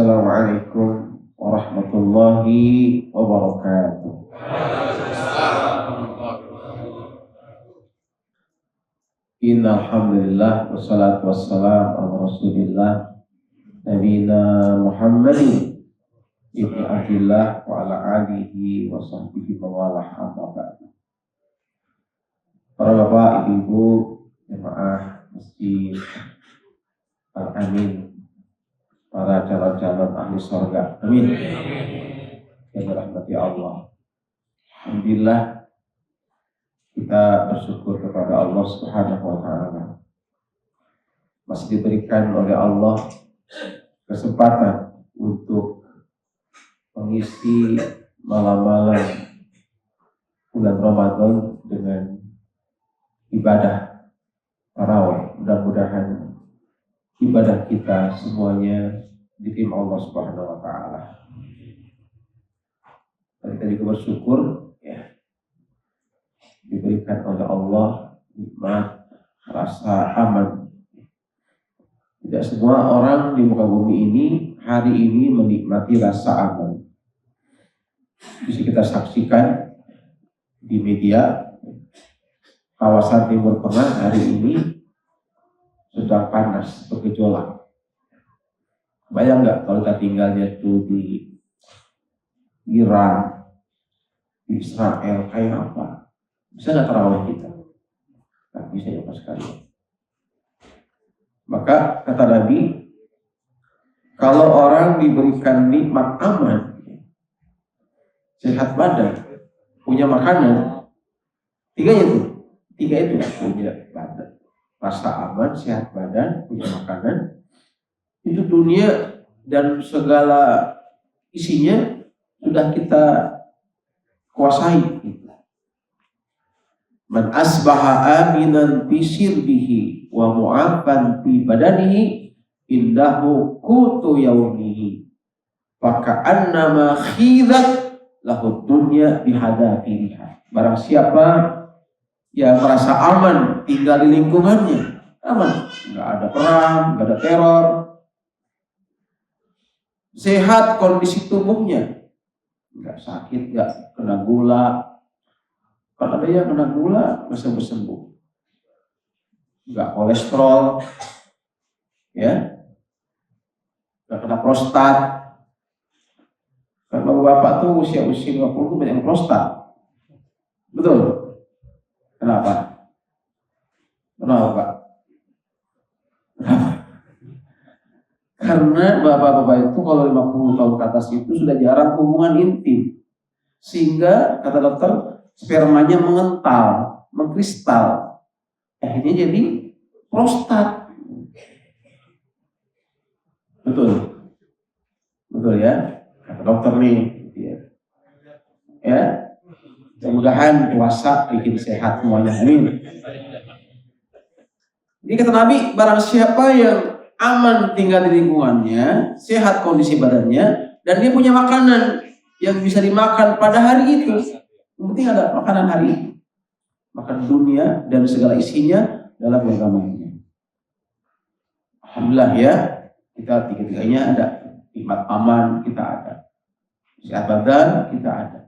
Assalamualaikum warahmatullahi wabarakatuh. Innal hamdalillah wassalatu wassalamu ala Rasulillah nabiyina Muhammadin ibni Abdillah wa ala alihi wa sahbihi wa wala amma ba'du. Para bapak, ibu, jemaah masjid Al-Amin, para calon-calon ahli surga, amin. Yang dirahmati Allah. Alhamdulillah, kita bersyukur kepada Allah Subhanahu wa Ta'ala. Masih diberikan oleh Allah kesempatan untuk mengisi malam-malam bulan Ramadan dengan ibadah tarawih. Mudah-mudahan ibadah kita semuanya diterima Allah Subhanahu wa Ta'ala. Kita juga bersyukur ya, diberikan oleh Allah nikmat rasa aman. Tidak semua orang di muka bumi ini hari ini menikmati rasa aman. Bisa kita saksikan di media, kawasan Timur Tengah hari ini sedang panas, bergejolak. Bayang nggak kalau kita tinggalnya tuh di Iran, di Israel, kayak apa? Bisa nggak tarawih kita? Nggak bisa ya Pak sekali. Maka kata Nabi, kalau orang diberikan nikmat aman, sehat badan, punya makanan, tiga itu punya badan, rasa aman, sehat badan, punya makanan, itu dunia dan segala isinya sudah kita kuasai. Man asbaha aminan fi sirbihi wa mu'afan fi badanihi indahu qutu yaumihi maka annama khidat lahu dunya bihadafiriha. Barang siapa yang merasa aman tinggal di lingkungannya, aman, nggak ada perang, nggak ada teror, sehat kondisi tubuhnya, nggak sakit, nggak kena gula. Kalau ada yang kena gula, bisa sembuh. Nggak kolesterol, ya, nggak kena prostat. Kalau bapak tuh usia-usia 50 tuh banyak prostat, betul? Kenapa? Kenapa Pak? Kenapa? Karena bapak-bapak itu kalau 50 tahun ke atas itu sudah jarang hubungan intim, sehingga kata dokter spermanya mengental, mengkristal, akhirnya jadi prostat. Betul ya, kata dokter nih, ya. Mudah-mudahan puasa bikin sehat semuanya, amin. Jadi kata Nabi, barang siapa yang aman tinggal di lingkungannya, sehat kondisi badannya, dan dia punya makanan yang bisa dimakan pada hari itu. Yang penting ada makanan hari ini, makan dunia dan segala isinya dalam agamanya. Alhamdulillah ya, kita tiga-tiganya ada. Nikmat aman kita ada, sehat badan kita ada,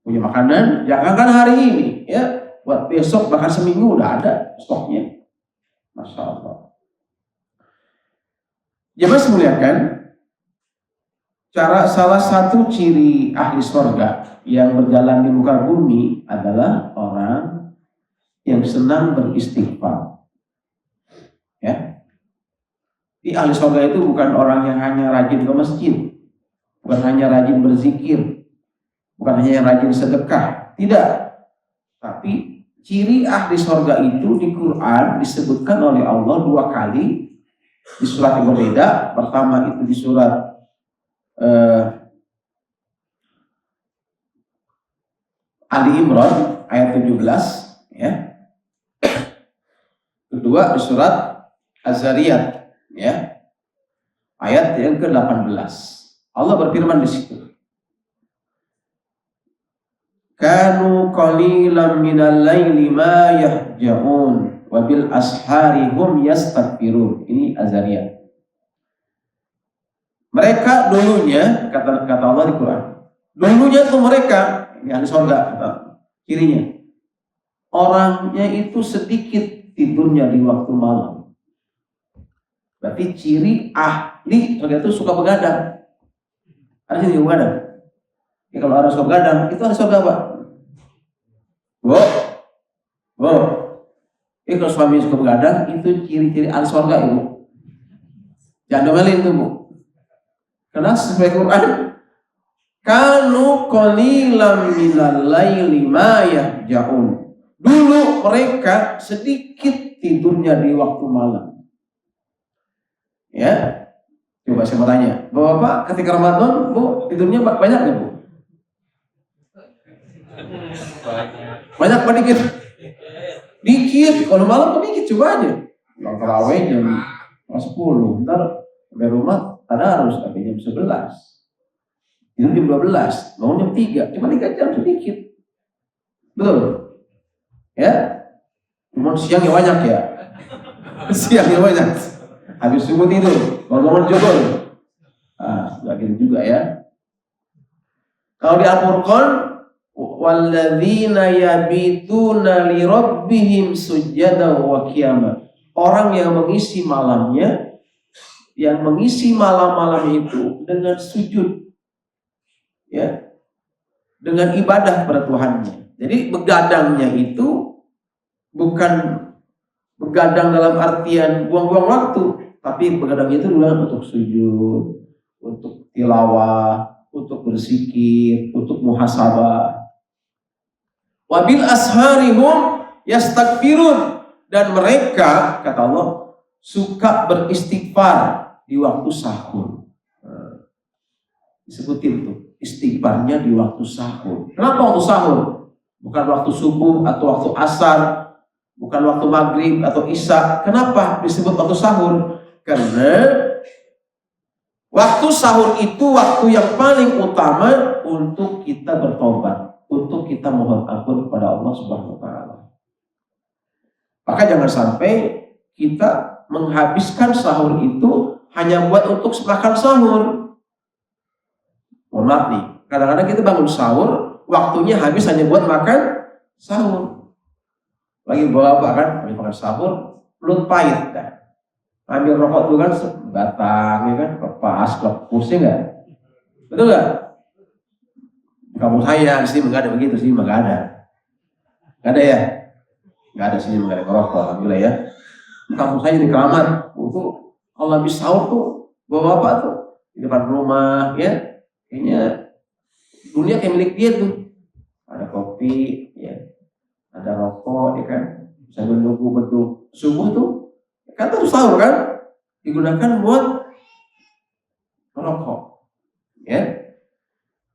punya makanan jangankan hari ini ya, buat besok bahkan seminggu udah ada stoknya. Masya Allah. Jemaah semuliakan, salah satu ciri ahli surga yang berjalan di muka bumi adalah orang yang senang beristighfar. Ya. Di ahli surga itu bukan orang yang hanya rajin ke masjid, bukan hanya rajin berzikir, bukan hanya yang rajin sedekah, tidak. Tapi ciri ahli surga itu di Quran disebutkan oleh Allah 2 kali di surat yang berbeda. Pertama itu di surat Ali Imran ayat 17 ya. Kedua di surat Az-Zariyat ya, ayat yang ke-18. Allah berfirman di situ, kanu qalilan minal laili ma yahja'un wa bil ashari hum yastaghfirun. Ini Az-Zariyat. Mereka dulunya, kata Allah di Quran, dulunya itu mereka, ini ahli surga, kata cirinya. Orangnya itu sedikit tidurnya di waktu malam. Berarti ciri ahli surga itu suka begadang. Ada sini begadang. Ya, kalau orang suka begadang, itu ahli surga apa? Kalau suami suka begadang, itu ciri-ciri ahli surga, ibu. Jangan domelin tuh, bu. Karena sesuai Quran, kanu qalilan minal laili ma yahjaun. Dulu mereka sedikit tidurnya di waktu malam. Ya, coba saya mau tanya, Bapak ketika Ramadan, Bu, tidurnya banyak nggak, Bu? Banyak apa dikit? Dikit, kalau malam tuh dikit, coba aja. Kalau terawih jam 10, ntar sampai rumah tadarus sampai jam 11. Tidur jam 12, bangun jam 3, cuma 3 jam sedikit. Betul? Ya? Cuma siangnya banyak ya. Siangnya banyak. Habis subuh tidur, bangun zuhur. Enggak gitu juga ya. Kalau di Al-Furqan, walladzina yabituna li rabbihim sujada wa qiyama. Orang yang mengisi malamnya, yang mengisi malam-malam itu dengan sujud, ya, dengan ibadah pada Tuhannya. Jadi begadangnya itu bukan begadang dalam artian buang-buang waktu, tapi begadang itu adalah untuk sujud, untuk tilawah, untuk berzikir, untuk muhasabah. Wabil asharihum yastaghfirun, dan mereka, kata Allah, suka beristighfar di waktu sahur. Disebutin tuh, istighfarnya di waktu sahur. Kenapa waktu sahur? Bukan waktu subuh atau waktu asar, bukan waktu maghrib atau isya. Kenapa disebut waktu sahur? Karena waktu sahur itu waktu yang paling utama untuk kita bertobat, untuk kita mohon ampun kepada Allah Subhanahu wa taala. Maka jangan sampai kita menghabiskan sahur itu hanya buat untuk makan sahur. Mohon maaf nih, kadang-kadang kita bangun sahur, waktunya habis hanya buat makan sahur. Lagi bawa apa kan? Lagi makan sahur, mulut pahit kan? Ambil rokok dulu kan sebatang, ya kan? Lepas, pusing kan? Betul nggak? Kamu saya di sini nggak ada begitu sih, nggak ada. Nggak ada ya? Nggak ada sini nggak ada rokok, alhamdulillah ya. Kamu saya di kamar, kalau habis sahur tuh bawa apa tuh? Di depan rumah, ya? Kayaknya dunia kayak milik dia tuh. Ada kopi, ya, ada rokok, ya kan? Sambil nunggu beduk subuh tuh, kan terus sahur kan? Digunakan buat merokok, ya.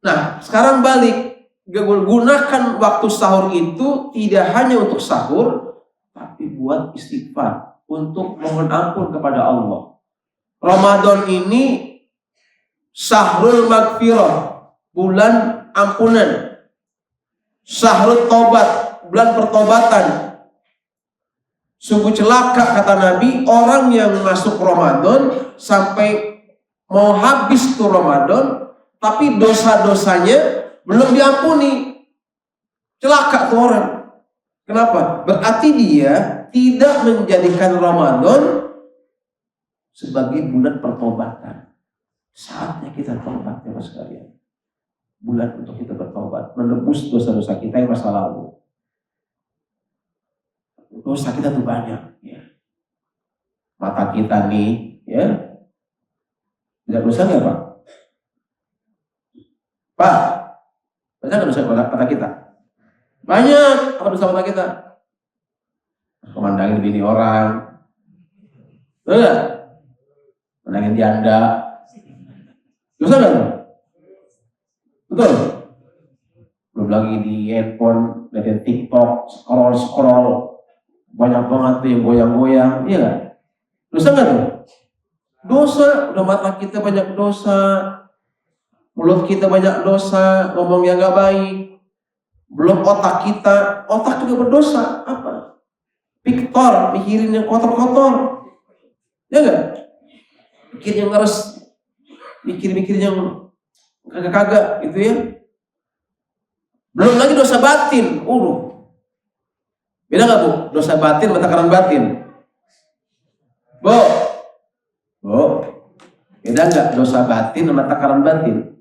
Nah, sekarang balik, gunakan waktu sahur itu tidak hanya untuk sahur, tapi buat istighfar, untuk mohon ampun kepada Allah. Ramadan ini syahrul maghfirah, bulan ampunan. Syahrul taubat, bulan pertobatan. Sungguh celaka, kata Nabi, orang yang masuk Ramadan sampai mau habis tuh Ramadan, tapi dosa-dosanya belum diampuni. Celaka tuh orang. Kenapa? Berarti dia tidak menjadikan Ramadan sebagai bulan pertobatan. Saatnya kita tobat, ya sekalian. Bulan untuk kita bertobat, menebus dosa-dosa kita yang masa lalu. Dosa kita tuh banyak, ya. Mata kita nih, ya, tidak dosa nggak, Pak? Pak, banyak nggak dosa mata kita? Banyak. Apa dosa mata kita? Memandangin bini orang, enggak? Memandangin janda, dosa nggak? Betul. Belum lagi di handphone, lihat TikTok, scroll, banyak banget tuh yang goyang-goyang, iya nggak? Dosa nggak tuh? Dosa. Udah mata kita banyak dosa, mulut kita banyak dosa, ngomong yang nggak baik. Belum otak kita, otak juga berdosa. Apa? Piktor, mikirin yang kotor-kotor, ya nggak? Pikir yang harus mikir-mikir yang kagak-kagak gitu ya. Belum lagi dosa batin. Beda nggak Bu? Dosa batin, takaran batin. Bu, beda nggak dosa batin sama takaran batin?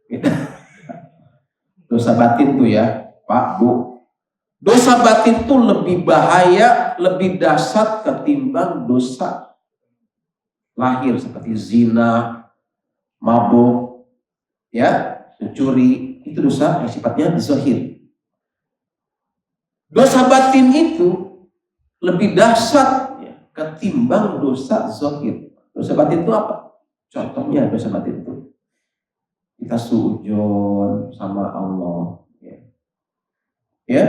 Beda. Dosa batin tuh ya, Pak, Bu. Dosa batin tuh lebih bahaya, lebih dahsyat ketimbang dosa lahir seperti zina, mabuk, ya, mencuri. Itu dosa yang sifatnya zahir. Dosa batin itu lebih dahsyat ya, ketimbang dosa zahir. Dosa batin itu apa? Contohnya dosa batin itu kita suudzon sama Allah, ya,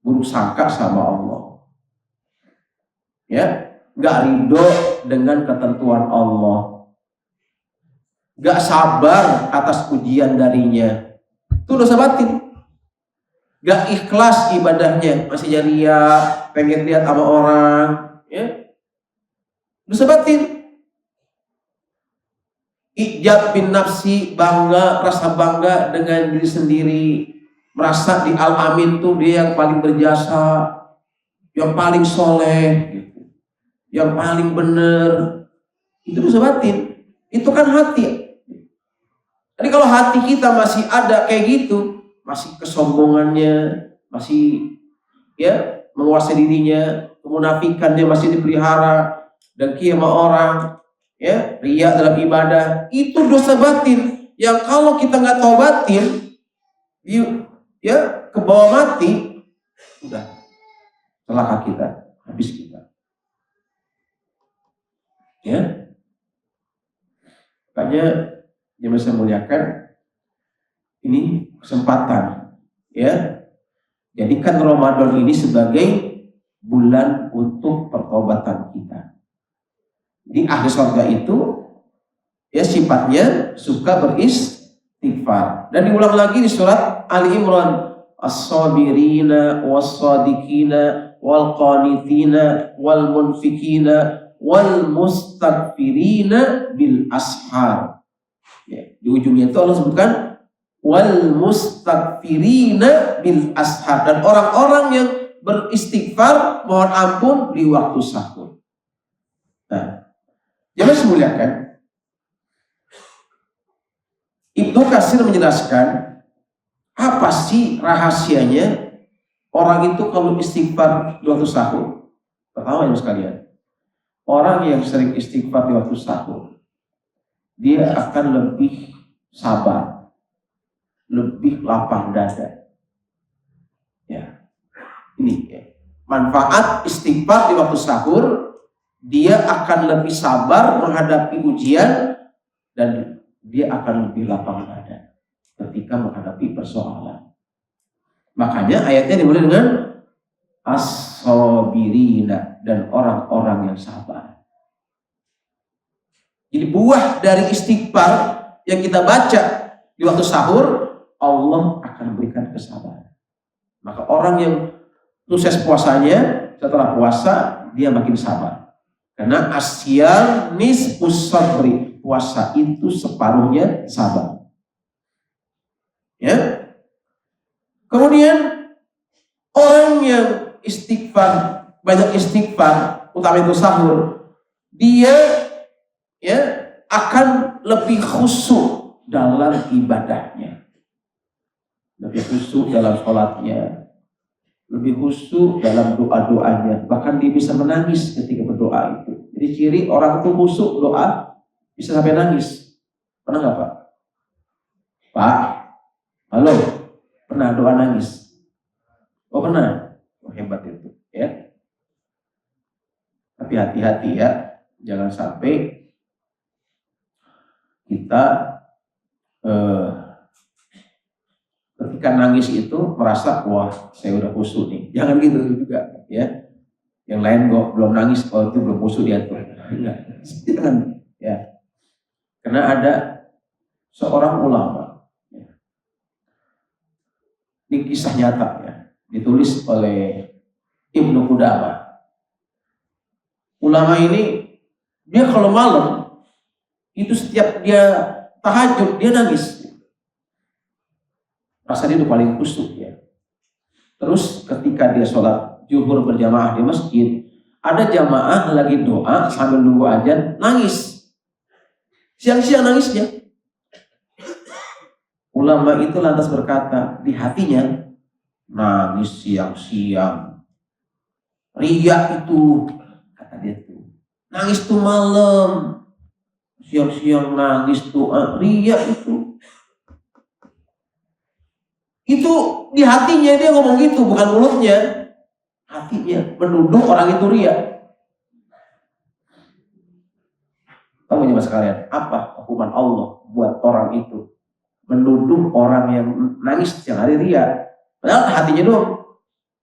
buruk sangka sama Allah, ya, nggak ridho dengan ketentuan Allah, nggak sabar atas ujian darinya, itu dosa batin. Gak ikhlas ibadahnya, masih ria, pengen lihat sama orang, ya, dosa batin. Ijab bin nafsi, bangga, rasa bangga dengan diri sendiri, merasa di al-amin tuh dia yang paling berjasa, yang paling soleh, gitu, yang paling benar. Itu dosa batin. Itu kan hati. Jadi kalau hati kita masih ada kayak gitu, masih kesombongannya, masih ya menguasai dirinya, kemunafikannya masih dipelihara, dengki sama orang, ya, riya dalam ibadah, itu dosa batin yang kalau kita nggak taubatin, ya, ke bawah mati, udah celaka kita, habis kita, ya. Makanya yang saya muliakan, ini kesempatan, ya, jadikan Ramadan ini sebagai bulan untuk pertobatan kita. Di ahli surga itu ya sifatnya suka beristighfar. Dan diulang lagi di surat Ali Imran, as-sabirina was-sadiqina wal-qanitina wal-munfikina wal-mustaghfirina bil ashar. Ya, di ujungnya itu Allah sebutkan wal mustaghfirina bil ashar, dan orang-orang yang beristighfar mohon ampun di waktu sahur. Nah, jemaah semuliakan, Ibnu Katsir menjelaskan apa sih rahasianya orang itu kalau istighfar di waktu sahur. Pertama ya sekalian, orang yang sering istighfar di waktu sahur, dia akan lebih sabar, lebih lapang dada. Ya, ini ya, manfaat istighfar di waktu sahur, dia akan lebih sabar menghadapi ujian dan dia akan lebih lapang dada ketika menghadapi persoalan. Makanya ayatnya dimulai dengan as-sabirina, dan orang-orang yang sabar. Jadi buah dari istighfar yang kita baca di waktu sahur, Allah akan berikan kesabaran. Maka orang yang sukses puasanya, setelah puasa dia makin sabar. Karena asyam nisfus sabri, puasa itu separuhnya sabar. Ya. Kemudian orang yang istighfar, banyak istighfar, utama itu sahur, dia ya akan lebih khusyuk dalam ibadahnya, lebih khusyuk dalam sholatnya, lebih khusyuk dalam doa-doanya, bahkan dia bisa menangis ketika berdoa itu. Jadi ciri orang itu khusyuk doa bisa sampai nangis. Pernah nggak Pak? Pak, halo, pernah doa nangis? Oh pernah? Oh, hebat itu ya. Tapi hati-hati ya, jangan sampai kita ketika nangis itu merasa wah saya udah khusyuk nih. Jangan gitu juga ya. Yang lain kok belum nangis, kalau itu belum khusyuk dia tuh. Jangan ya. Karena ada seorang ulama ya. Ini kisah nyata ya, ditulis oleh Ibnu Qudamah. Ulama ini dia kalau malam itu setiap dia tahajud dia nangis. Rasanya itu paling khusyuk ya. Terus ketika dia sholat zuhur berjamaah di masjid, ada jamaah lagi doa sambil nunggu azan, nangis. Siang-siang nangisnya. Ulama itu lantas berkata di hatinya, nangis siang-siang. Riya itu, kata dia tuh. Nangis tuh malam. Siang-siang nangis tuh, riya itu. Itu di hatinya dia ngomong gitu, bukan mulutnya. Hatinya menuduh orang itu riya. Kamu jemaah sekalian, apa hukuman Allah buat orang itu? Menuduh orang yang nangis setiap hari riya. Padahal hatinya doang.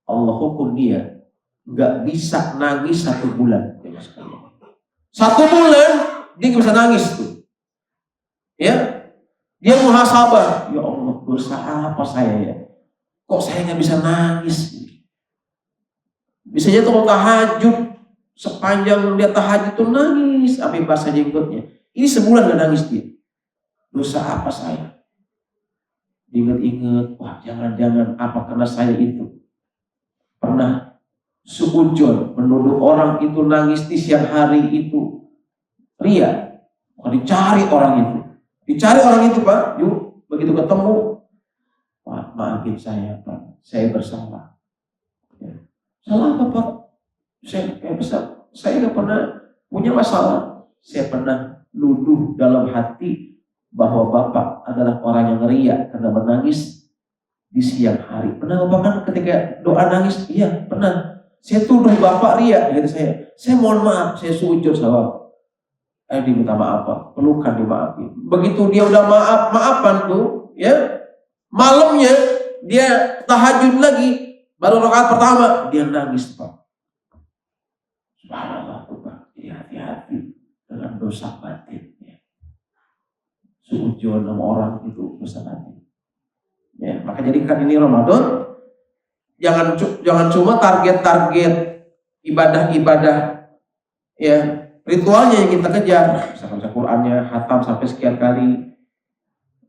Allah hukum dia nggak bisa nangis 1 bulan. 1 bulan dia nggak bisa nangis tuh. Ya, dia muhasabah. Ya Allah, dosa apa saya ya? Kok saya nggak bisa nangis? Bisa jatuh tahajud. Sepanjang dia tahajud itu nangis sampai basah jenggotnya. Ini sebulan gak nangis dia. Dosa apa saya? Ingat-ingat, wah jangan-jangan apa karena saya itu pernah suudzon menuduh orang itu nangis di siang hari itu riya. Dicari orang itu. Dicari orang itu Pak. Yuk, begitu ketemu, Pak maafin saya Pak, saya bersalah. Ya. Salah apa Pak? Saya nggak pernah punya masalah. Saya pernah nuduh dalam hati bahwa Bapak adalah orang yang riya karena menangis di siang hari. Pernah Bapak kan ketika doa nangis? Iya pernah. Saya tuduh Bapak riya, gitu saya mohon maaf, saya sujud sama. Diminta maaf Pak, pelukan dimaafin. Begitu dia udah maafan tuh, ya malamnya dia tahajud lagi, baru rakaat pertama dia nangis Pak. Subhanallah Pak, hati-hati dengan dosa batin. Suudzon sama orang itu dosa batin. Ya, maka jadikan ini Ramadan jangan cuma target-target ibadah-ibadah ya ritualnya yang kita kejar. Misalkan Al-Qur'annya hatam sampai sekian kali,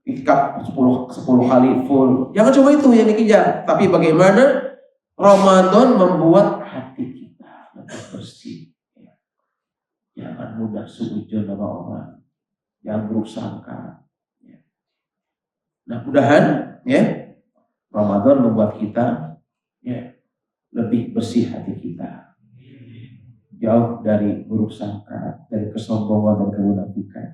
iktikaf 10 kali full. Jangan cuma itu yang dikejar, tapi bagaimana Ramadan membuat hati kita lebih bersih. Jangan mudah suudzon sama orang, jangan buruk sangka. Nah, mudahan ya Ramadan membuat kita ya lebih bersih hati kita, jauh dari buruk sangka, dari kesombongan dan kemunafikan.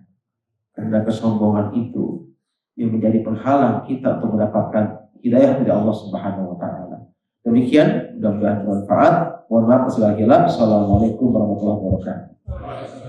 Karena kesombongan itu yang menjadi penghalang kita untuk mendapatkan hidayah dari Allah Subhanahu wa taala. Demikian, mudah-mudahan bermanfaat. Mohon maaf segala hilaf. Assalamualaikum warahmatullahi wabarakatuh.